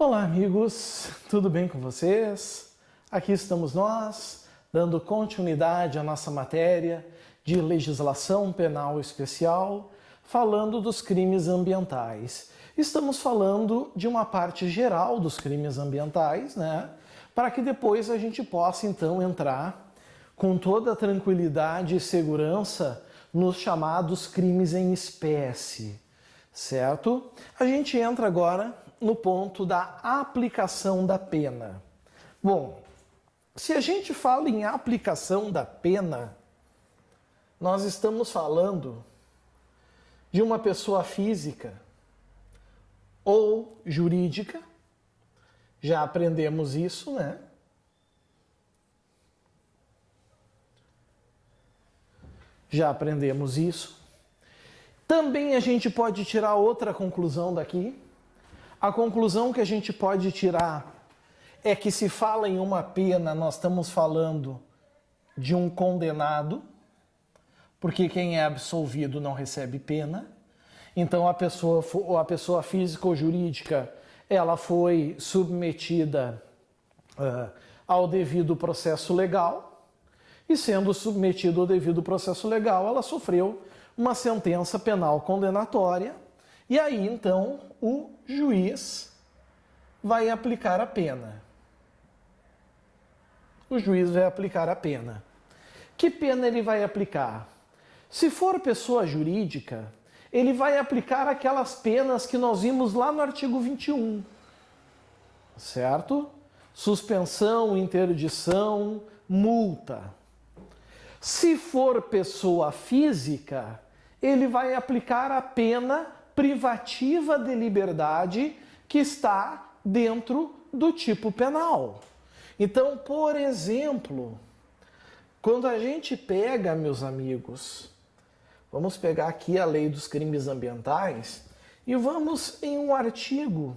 Olá, amigos, tudo bem com vocês? Aqui estamos nós, dando continuidade à nossa matéria de legislação penal especial, falando dos crimes ambientais. Estamos falando de uma parte geral dos crimes ambientais, né? Para que depois a gente possa, então, entrar com toda a tranquilidade e segurança nos chamados crimes em espécie, certo? A gente entra agora no ponto da aplicação da pena. Bom, se a gente fala em aplicação da pena, nós estamos falando de uma pessoa física ou jurídica, já aprendemos isso, né? Já aprendemos isso. Também a gente pode tirar outra conclusão daqui. A conclusão que a gente pode tirar é que se fala em uma pena, nós estamos falando de um condenado, porque quem é absolvido não recebe pena. Então a pessoa física ou jurídica, ela foi submetida ao devido processo legal, e sendo submetida ao devido processo legal, ela sofreu uma sentença penal condenatória, e aí então o juiz vai aplicar a pena. O juiz vai aplicar a pena. Que pena ele vai aplicar? Se for pessoa jurídica, ele vai aplicar aquelas penas que nós vimos lá no artigo 21, certo? Suspensão, interdição, multa. Se for pessoa física, ele vai aplicar a pena privativa de liberdade que está dentro do tipo penal. Então, por exemplo, quando a gente pega, meus amigos, vamos pegar aqui a lei dos crimes ambientais e vamos em um artigo.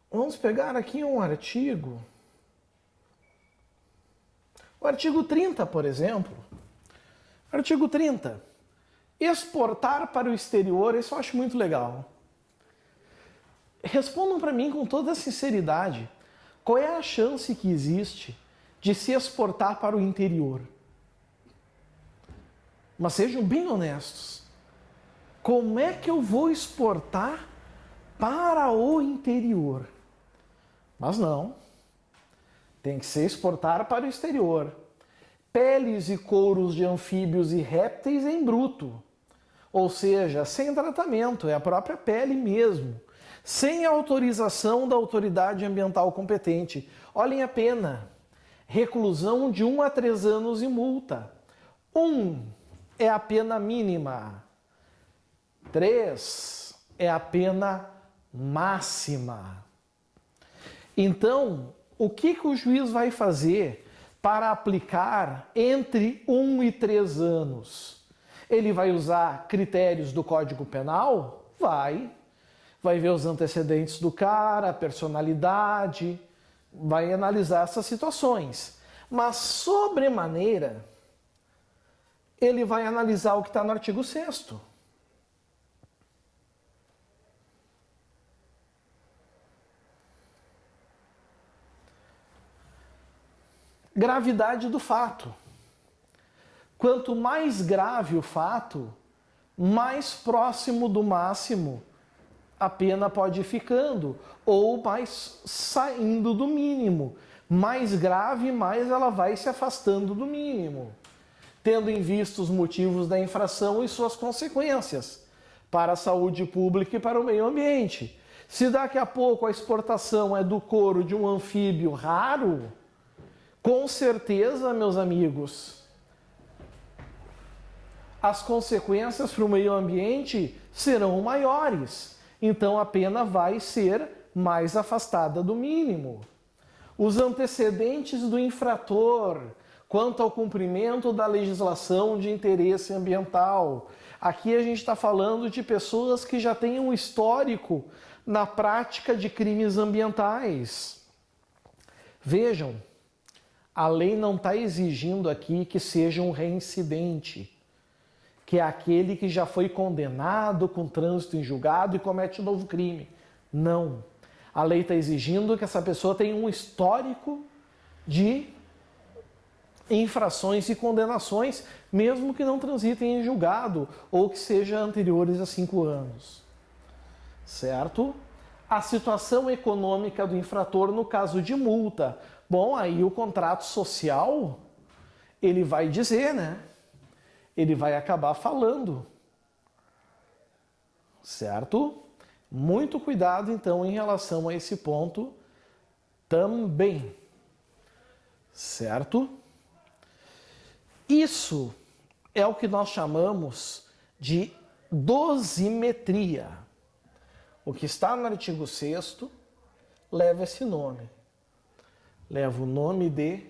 Vamos pegar aqui um artigo. O artigo 30, por exemplo. Artigo 30. Exportar para o exterior, isso eu acho muito legal. Respondam para mim com toda sinceridade, qual é a chance que existe de se exportar para o interior? Mas sejam bem honestos. Como é que eu vou exportar para o interior? Mas não. Tem que ser exportar para o exterior. Peles e couros de anfíbios e répteis em bruto. Ou seja, sem tratamento, é a própria pele mesmo. Sem autorização da autoridade ambiental competente. Olhem a pena. Reclusão de 1 a 3 anos e multa. 1 é a pena mínima. 3 é a pena máxima. Então, o que o juiz vai fazer para aplicar entre 1 e 3 anos? Ele vai usar critérios do Código Penal? Vai. Vai ver os antecedentes do cara, a personalidade, vai analisar essas situações. Mas, sobremaneira, ele vai analisar o que está no artigo 6º. Gravidade do fato. Quanto mais grave o fato, mais próximo do máximo a pena pode ir ficando, ou mais saindo do mínimo. Mais grave, mais ela vai se afastando do mínimo, tendo em vista os motivos da infração e suas consequências para a saúde pública e para o meio ambiente. Se daqui a pouco a exportação é do couro de um anfíbio raro, com certeza, meus amigos, as consequências para o meio ambiente serão maiores. Então a pena vai ser mais afastada do mínimo. Os antecedentes do infrator quanto ao cumprimento da legislação de interesse ambiental. Aqui a gente está falando de pessoas que já têm um histórico na prática de crimes ambientais. Vejam, A lei não está exigindo aqui que seja um reincidente, que é aquele que já foi condenado com trânsito em julgado e comete um novo crime. Não. A lei está exigindo que essa pessoa tenha um histórico de infrações e condenações, mesmo que não transitem em julgado ou que sejam anteriores a 5 anos. Certo? A situação econômica do infrator no caso de multa. Bom, aí o contrato social, ele vai dizer, né? Ele vai acabar falando. Certo? Muito cuidado, então, em relação a esse ponto também. Certo? Isso é o que nós chamamos de dosimetria. O que está no artigo 6º leva esse nome. Leva o nome de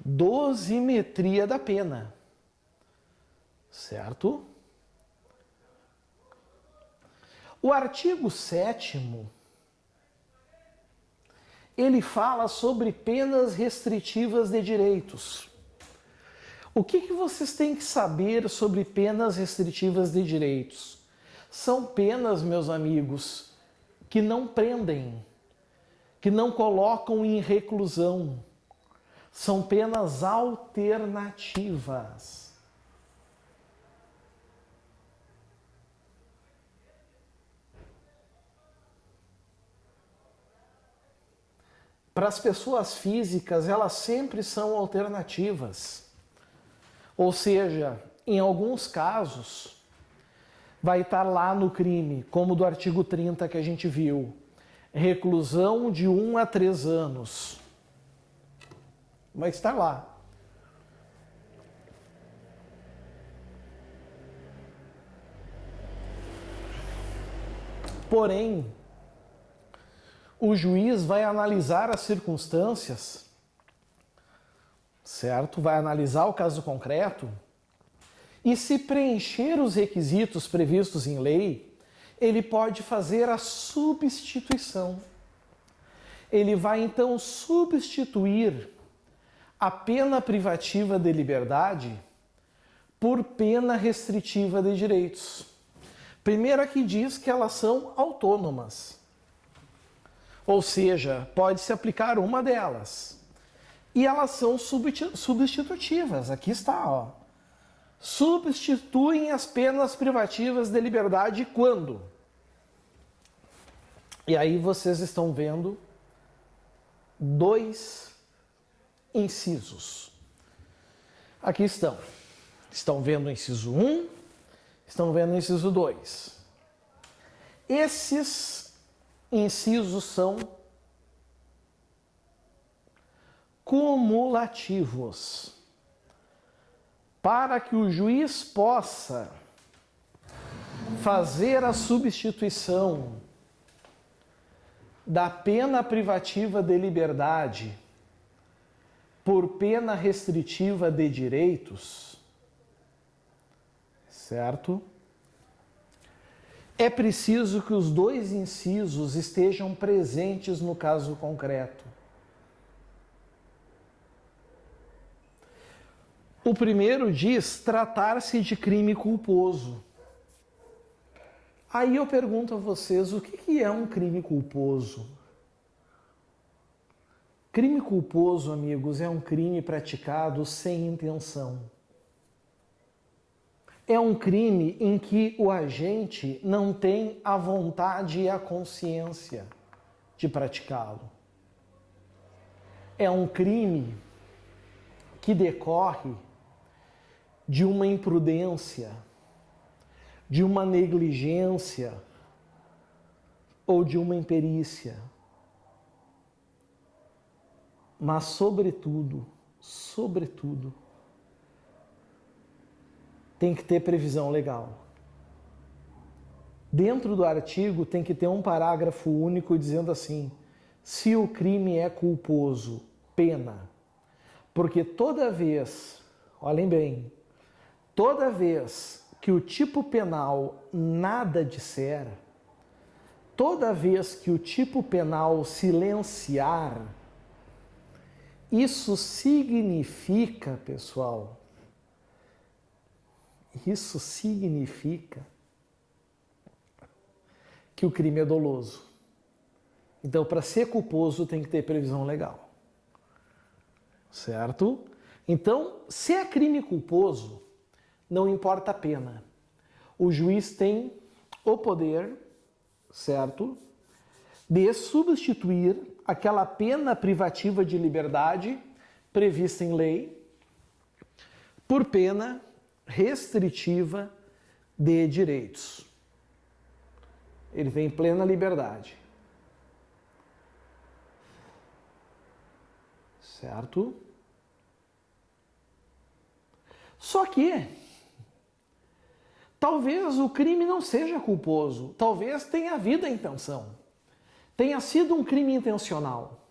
dosimetria da pena. Certo? O artigo 7º, ele fala sobre penas restritivas de direitos. O que vocês têm que saber sobre penas restritivas de direitos? São penas, meus amigos, que não prendem, que não colocam em reclusão. São penas alternativas. Para as pessoas físicas, elas sempre são alternativas. Ou seja, em alguns casos, vai estar lá no crime, como do artigo 30 que a gente viu, reclusão de 1 a 3 anos. Vai estar lá. Porém, o juiz vai analisar as circunstâncias, certo? Vai analisar o caso concreto e, se preencher os requisitos previstos em lei, ele pode fazer a substituição. Ele vai então substituir a pena privativa de liberdade por pena restritiva de direitos. Primeiro aqui diz que elas são autônomas. Ou seja, pode-se aplicar uma delas. E elas são substitutivas. Aqui está, ó. Substituem as penas privativas de liberdade quando? E aí vocês estão vendo 2 incisos. Aqui estão. Estão vendo o inciso 1, estão vendo o inciso 2. Esses incisos são cumulativos. Para que o juiz possa fazer a substituição da pena privativa de liberdade por pena restritiva de direitos, certo? É preciso que os 2 incisos estejam presentes no caso concreto. O primeiro diz tratar-se de crime culposo. Aí eu pergunto a vocês, o que é um crime culposo? Crime culposo, amigos, é um crime praticado sem intenção. É um crime em que o agente não tem a vontade e a consciência de praticá-lo. É um crime que decorre de uma imprudência, de uma negligência ou de uma imperícia. Mas, sobretudo, tem que ter previsão legal. Dentro do artigo tem que ter um parágrafo único dizendo assim: se o crime é culposo, pena. Porque toda vez, olhem bem, toda vez que o tipo penal nada disser, toda vez que o tipo penal silenciar, isso significa, pessoal, isso significa que o crime é doloso. Então, para ser culposo, tem que ter previsão legal. Certo? Então, se é crime culposo, não importa a pena. O juiz tem o poder, certo, de substituir aquela pena privativa de liberdade prevista em lei por pena restritiva de direitos. Ele tem plena liberdade. Certo? Só que talvez o crime não seja culposo, talvez tenha havido a intenção, tenha sido um crime intencional.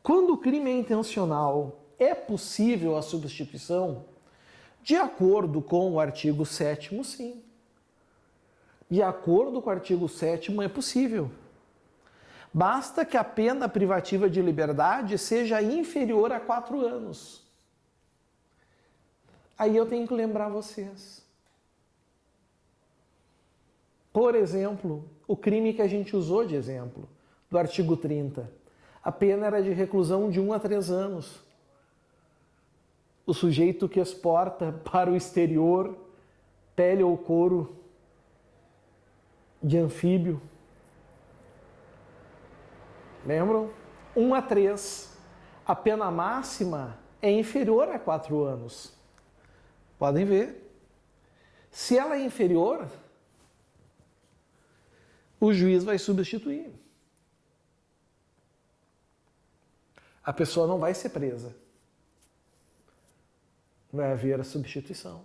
Quando o crime é intencional, é possível a substituição? De acordo com o artigo 7º, sim. De acordo com o artigo 7º, é possível. Basta que a pena privativa de liberdade seja inferior a 4 anos. Aí eu tenho que lembrar vocês. Por exemplo, o crime que a gente usou de exemplo, do artigo 30. A pena era de reclusão de 1 a 3 anos. O sujeito que exporta para o exterior pele ou couro de anfíbio. Lembram? 1 a 3. A pena máxima é inferior a 4 anos. Podem ver. Se ela é inferior, o juiz vai substituir. A pessoa não vai ser presa. Vai haver a substituição.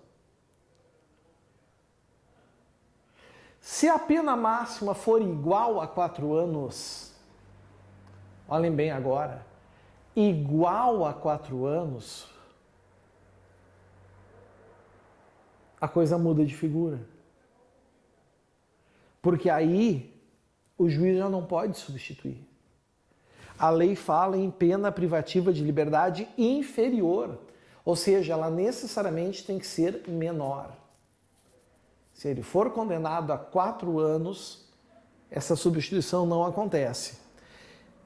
Se a pena máxima for igual a 4 anos, olhem bem agora, igual a 4 anos, a coisa muda de figura. Porque aí o juiz já não pode substituir. A lei fala em pena privativa de liberdade inferior, ou seja, ela necessariamente tem que ser menor. Se ele for condenado a 4 anos, essa substituição não acontece.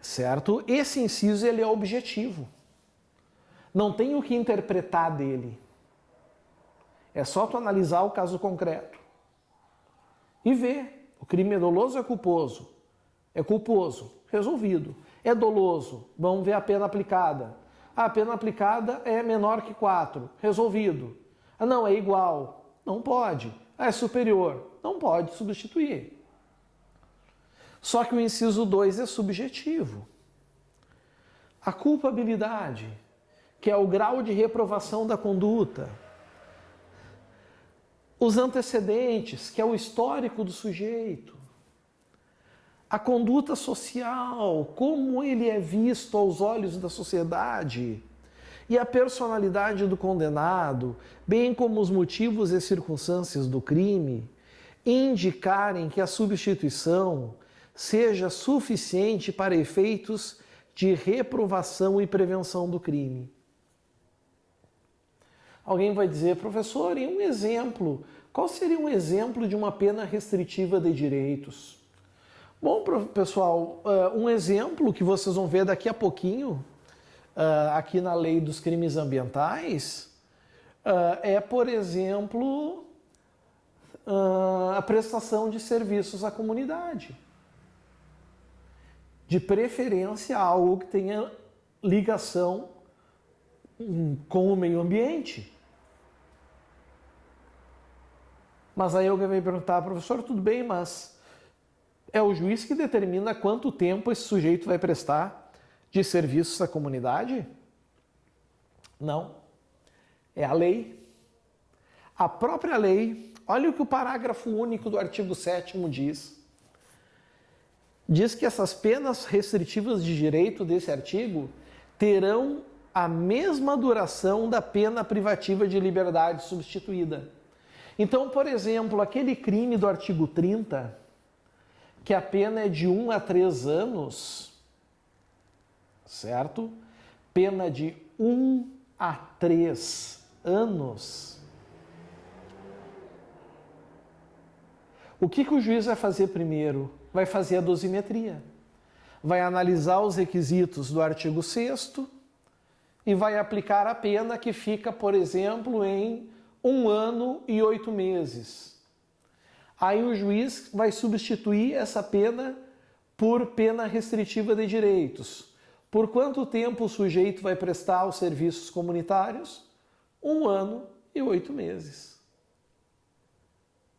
Certo? Esse inciso ele é objetivo. Não tem o que interpretar dele. É só tu analisar o caso concreto e ver. O crime é doloso ou é culposo? É culposo. Resolvido. É doloso. Vamos ver a pena aplicada. A pena aplicada é menor que 4. Resolvido. Ah, não, é igual. Não pode. Ah, é superior. Não pode substituir. Só que o inciso 2 é subjetivo. A culpabilidade, que é o grau de reprovação da conduta. Os antecedentes, que é o histórico do sujeito. A conduta social, como ele é visto aos olhos da sociedade. E a personalidade do condenado, bem como os motivos e circunstâncias do crime, indicarem que a substituição seja suficiente para efeitos de reprovação e prevenção do crime. Alguém vai dizer, professor, em um exemplo, qual seria um exemplo de uma pena restritiva de direitos? Bom, pessoal, um exemplo que vocês vão ver daqui a pouquinho, aqui na lei dos crimes ambientais, é, por exemplo, a prestação de serviços à comunidade. De preferência algo que tenha ligação com o meio ambiente. Mas aí alguém vai perguntar, professor, tudo bem, mas é o juiz que determina quanto tempo esse sujeito vai prestar de serviços à comunidade? Não. É a lei. A própria lei, olha o que o parágrafo único do artigo 7º diz. diz que essas penas restritivas de direito desse artigo terão a mesma duração da pena privativa de liberdade substituída. Então, por exemplo, aquele crime do artigo 30, que a pena é de 1 a 3 anos, certo? Pena de 1 a 3 anos. O que o juiz vai fazer primeiro? Vai fazer a dosimetria. Vai analisar os requisitos do artigo 6º e vai aplicar a pena que fica, por exemplo, em 1 ano e 8 meses. Aí o juiz vai substituir essa pena por pena restritiva de direitos. Por quanto tempo o sujeito vai prestar os serviços comunitários? 1 ano e 8 meses.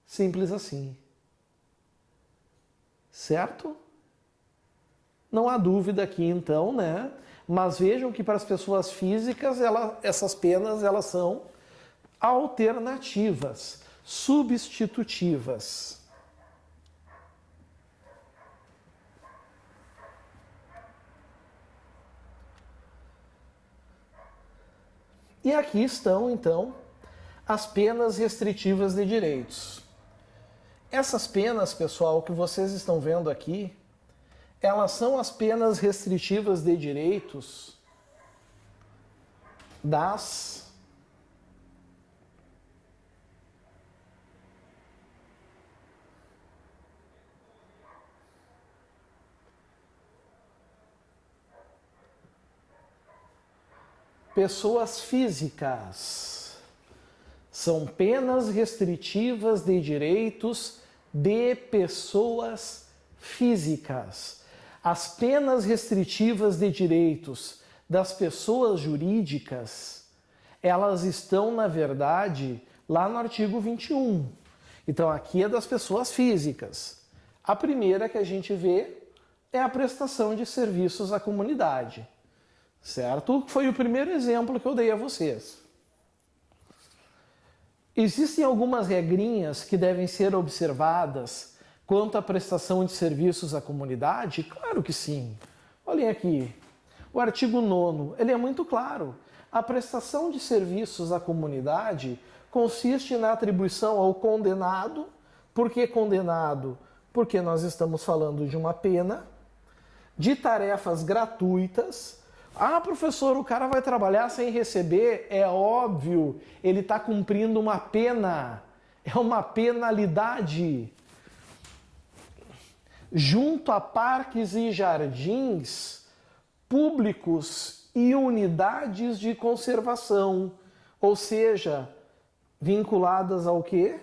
Simples assim. Certo? Não há dúvida aqui então, né? Mas vejam que para as pessoas físicas, essas penas elas são alternativas, substitutivas. E aqui estão, então, as penas restritivas de direitos. Essas penas, pessoal, que vocês estão vendo aqui, elas são as penas restritivas de direitos das pessoas físicas. São penas restritivas de direitos de pessoas físicas. As penas restritivas de direitos das pessoas jurídicas, elas estão, na verdade, lá no artigo 21. Então, aqui é das pessoas físicas. A primeira que a gente vê é a prestação de serviços à comunidade. Certo? Foi o primeiro exemplo que eu dei a vocês. Existem algumas regrinhas que devem ser observadas quanto à prestação de serviços à comunidade? Claro que sim. Olhem aqui. O artigo 9º, ele é muito claro. A prestação de serviços à comunidade consiste na atribuição ao condenado. Por que condenado? Porque nós estamos falando de uma pena, de tarefas gratuitas. Ah, professor, o cara vai trabalhar sem receber? É óbvio, ele está cumprindo uma pena, é uma penalidade. Junto a parques e jardins públicos e unidades de conservação, ou seja, vinculadas ao quê?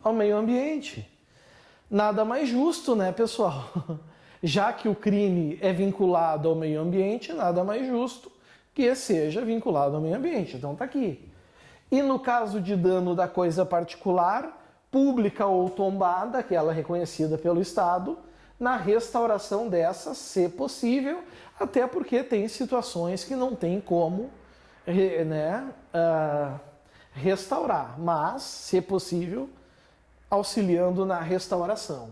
Ao meio ambiente. Nada mais justo, né, pessoal? Já que o crime é vinculado ao meio ambiente, nada mais justo que seja vinculado ao meio ambiente. Então tá aqui. E no caso de dano da coisa particular, pública ou tombada, aquela reconhecida pelo Estado, na restauração dessa, se possível, até porque tem situações que não tem como, né, restaurar, mas, se possível, auxiliando na restauração.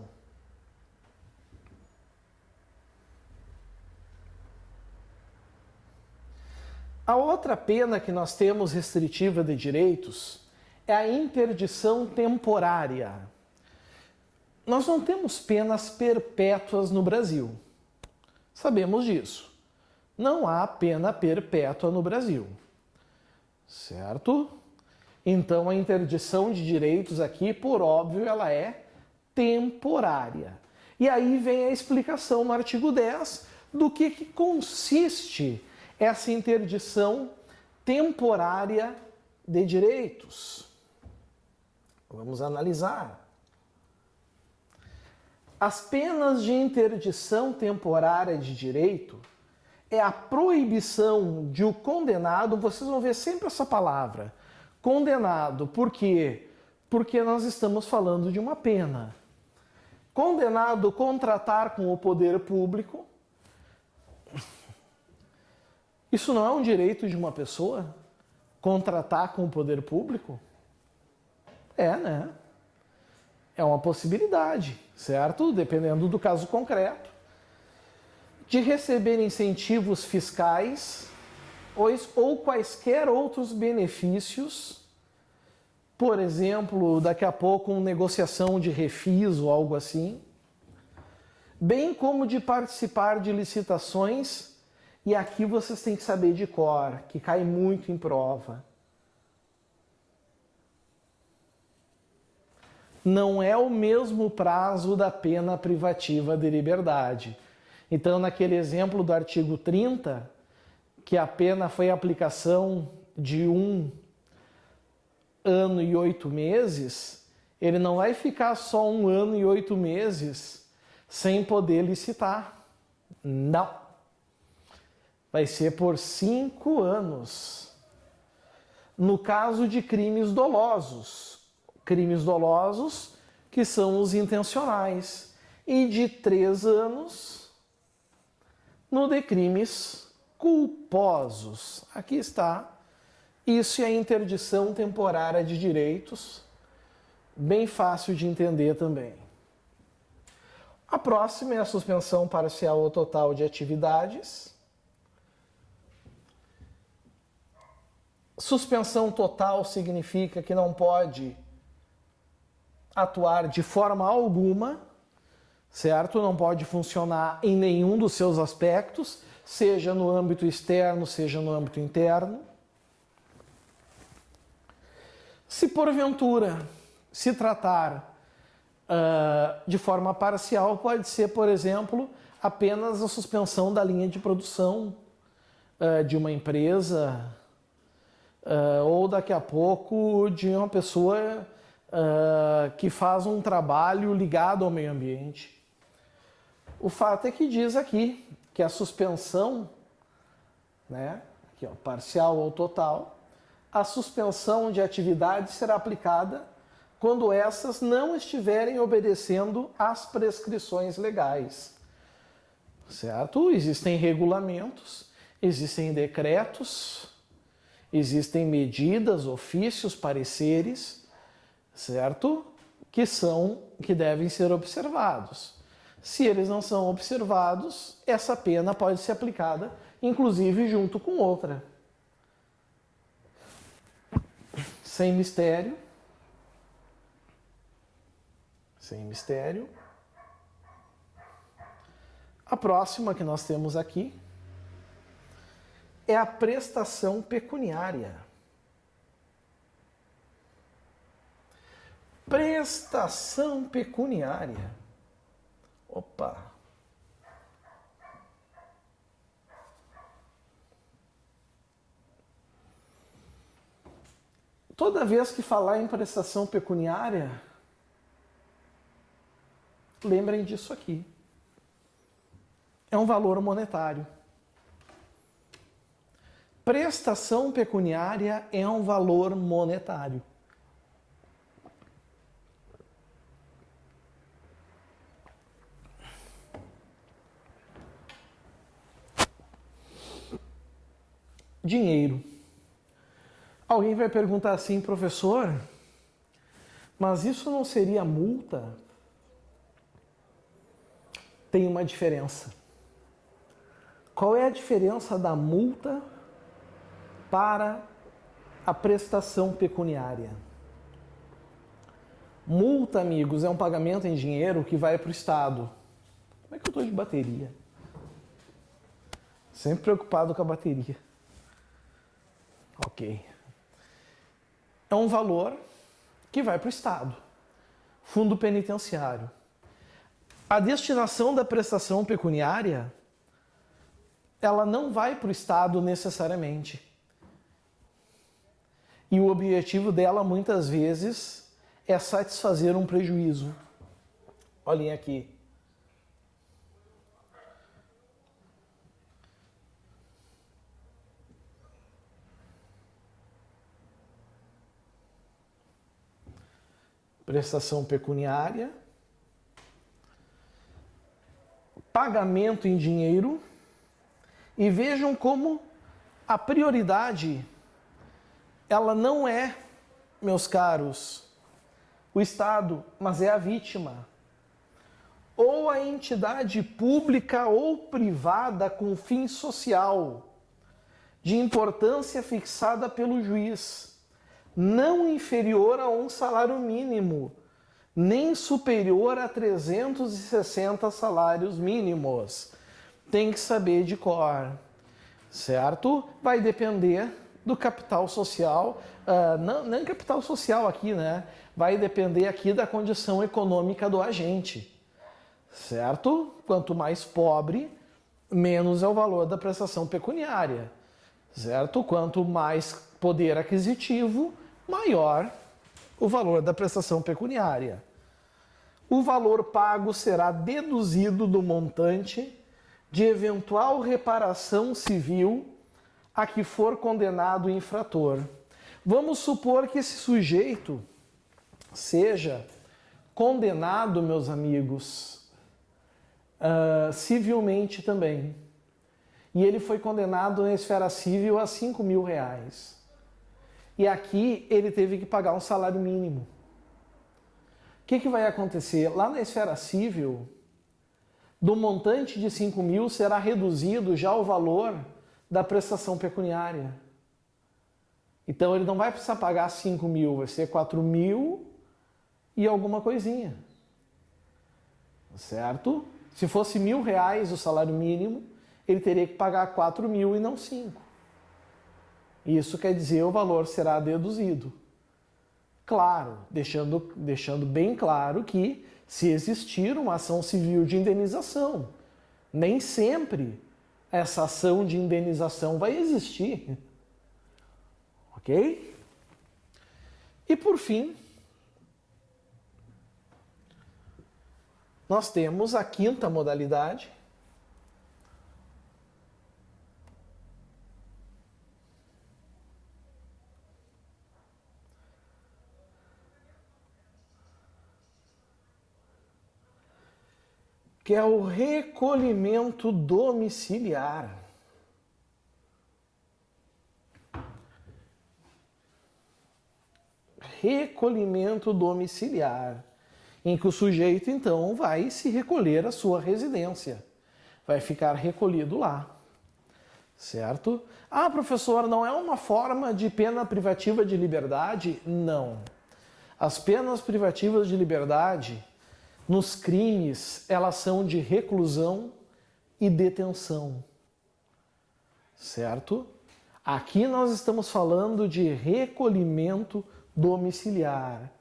A outra pena que nós temos restritiva de direitos é a interdição temporária. Nós não temos penas perpétuas no Brasil. Sabemos disso. Não há pena perpétua no Brasil. Certo? Então, a interdição de direitos aqui, por óbvio, ela é temporária. E aí vem a explicação no artigo 10 do que consiste essa interdição temporária de direitos. Vamos analisar. As penas de interdição temporária de direito é a proibição de o condenado, vocês vão ver sempre essa palavra, condenado. Por quê? Porque nós estamos falando de uma pena. Condenado a contratar com o poder público. Isso não é um direito de uma pessoa? contratar com o poder público? É, né? É uma possibilidade, certo? Dependendo do caso concreto. De receber incentivos fiscais ou quaisquer outros benefícios, por exemplo, daqui a pouco uma negociação de refis ou algo assim, bem como de participar de licitações, e aqui vocês têm que saber de cor, que cai muito em prova. Não é o mesmo prazo da pena privativa de liberdade. Então, naquele exemplo do artigo 30, que a pena foi a aplicação de 1 ano e 8 meses, ele não vai ficar só 1 ano e 8 meses sem poder licitar. Não. Vai ser por 5 anos. No caso de crimes dolosos que são os intencionais, e de 3 anos no de crimes culposos. Aqui está. Isso é a interdição temporária de direitos, bem fácil de entender também. A próxima é a suspensão parcial ou total de atividades. Suspensão total significa que não pode atuar de forma alguma, certo? Não pode funcionar em nenhum dos seus aspectos, seja no âmbito externo, seja no âmbito interno. Se porventura se tratar de forma parcial, pode ser, por exemplo, apenas a suspensão da linha de produção de uma empresa ou daqui a pouco de uma pessoa que faz um trabalho ligado ao meio ambiente. O fato é que diz aqui que a suspensão, né, aqui, ó, parcial ou total, a suspensão de atividade será aplicada quando essas não estiverem obedecendo às prescrições legais. Certo? Existem regulamentos, existem decretos, existem medidas, ofícios, pareceres, certo? Que devem ser observados. Se eles não são observados, essa pena pode ser aplicada, inclusive junto com outra. Sem mistério. Sem mistério. A próxima que nós temos aqui é a prestação pecuniária. Prestação pecuniária. Opa! Toda vez que falar em prestação pecuniária, lembrem disso aqui. É um valor monetário. Prestação pecuniária é um valor monetário. Dinheiro. Alguém vai perguntar assim, professor, mas isso não seria multa? Tem uma diferença. Qual é a diferença da multa para a prestação pecuniária? Multa, amigos, é um pagamento em dinheiro que vai para o Estado. Como é que eu estou de bateria? Sempre preocupado com a bateria. Ok. É um valor que vai para o Estado. Fundo penitenciário. A destinação da prestação pecuniária, ela não vai para o Estado necessariamente. E o objetivo dela, muitas vezes, é satisfazer um prejuízo. Olhem aqui. Prestação pecuniária, pagamento em dinheiro, e vejam como a prioridade ela não é, meus caros, o Estado, mas é a vítima. Ou a entidade pública ou privada com fim social, de importância fixada pelo juiz, não inferior a um salário mínimo, nem superior a 360 salários mínimos. Tem que saber de cor, certo? Vai depender do capital social, não capital social aqui, né? Vai depender aqui da condição econômica do agente, certo? Quanto mais pobre, menos é o valor da prestação pecuniária, certo? Quanto mais poder aquisitivo, maior o valor da prestação pecuniária. O valor pago será deduzido do montante de eventual reparação civil a que for condenado o infrator. Vamos supor que esse sujeito seja condenado, meus amigos, civilmente também. E ele foi condenado na esfera civil a R$5.000. E aqui ele teve que pagar um salário mínimo. O que vai acontecer? Lá na esfera civil, do montante de 5.000 será reduzido já o valor da prestação pecuniária. Então ele não vai precisar pagar 5.000, vai ser 4.000 e alguma coisinha. Certo? Se fosse R$1.000 o salário mínimo, ele teria que pagar 4.000 e não 5. Isso quer dizer o valor será deduzido. Claro, deixando bem claro que se existir uma ação civil de indenização, nem sempre essa ação de indenização vai existir. Ok? E por fim, nós temos a quinta modalidade, que é o recolhimento domiciliar. Recolhimento domiciliar, em que o sujeito, então, vai se recolher à sua residência. Vai ficar recolhido lá. Certo? Ah, professor, não é uma forma de pena privativa de liberdade? Não. As penas privativas de liberdade, nos crimes, elas são de reclusão e detenção. Certo? Aqui nós estamos falando de recolhimento domiciliar.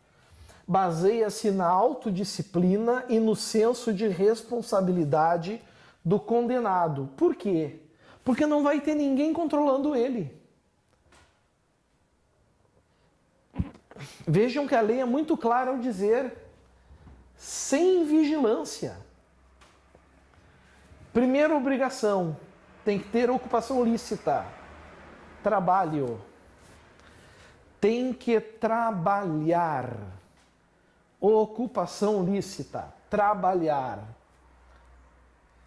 Baseia-se na autodisciplina e no senso de responsabilidade do condenado. Por quê? Porque não vai ter ninguém controlando ele. Vejam que a lei é muito clara ao dizer sem vigilância. Primeira obrigação, tem que ter ocupação lícita, trabalho. Tem que trabalhar. Ocupação lícita, trabalhar.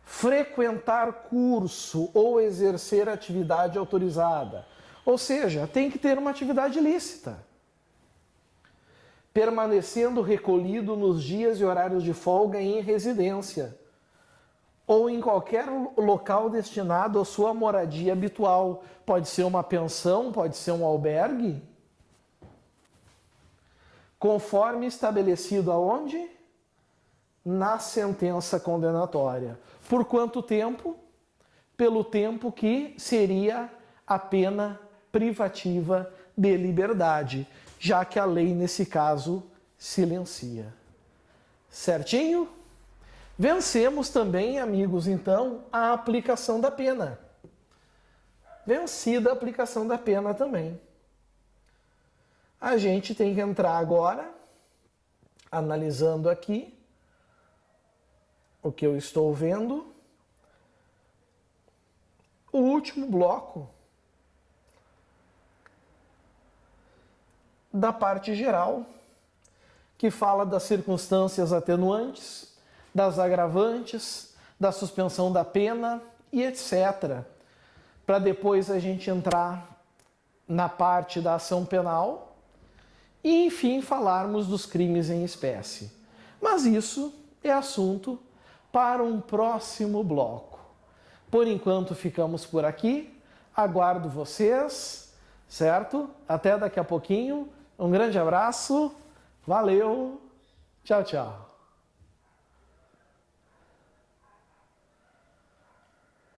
Frequentar curso ou exercer atividade autorizada. Ou seja, tem que ter uma atividade lícita. Permanecendo recolhido nos dias e horários de folga em residência, ou em qualquer local destinado à sua moradia habitual. Pode ser uma pensão, pode ser um albergue, conforme estabelecido aonde? Na sentença condenatória. Por quanto tempo? Pelo tempo que seria a pena privativa de liberdade, já que a lei, nesse caso, silencia. Certinho? Vencemos também, amigos, então, a aplicação da pena. Vencida a aplicação da pena também. A gente tem que entrar agora, analisando aqui o que eu estou vendo, o último bloco da parte geral, que fala das circunstâncias atenuantes, das agravantes, da suspensão da pena e etc. Para depois a gente entrar na parte da ação penal e, enfim, falarmos dos crimes em espécie. Mas isso é assunto para um próximo bloco. Por enquanto ficamos por aqui, aguardo vocês, certo? Até daqui a pouquinho, um grande abraço, valeu, tchau, tchau.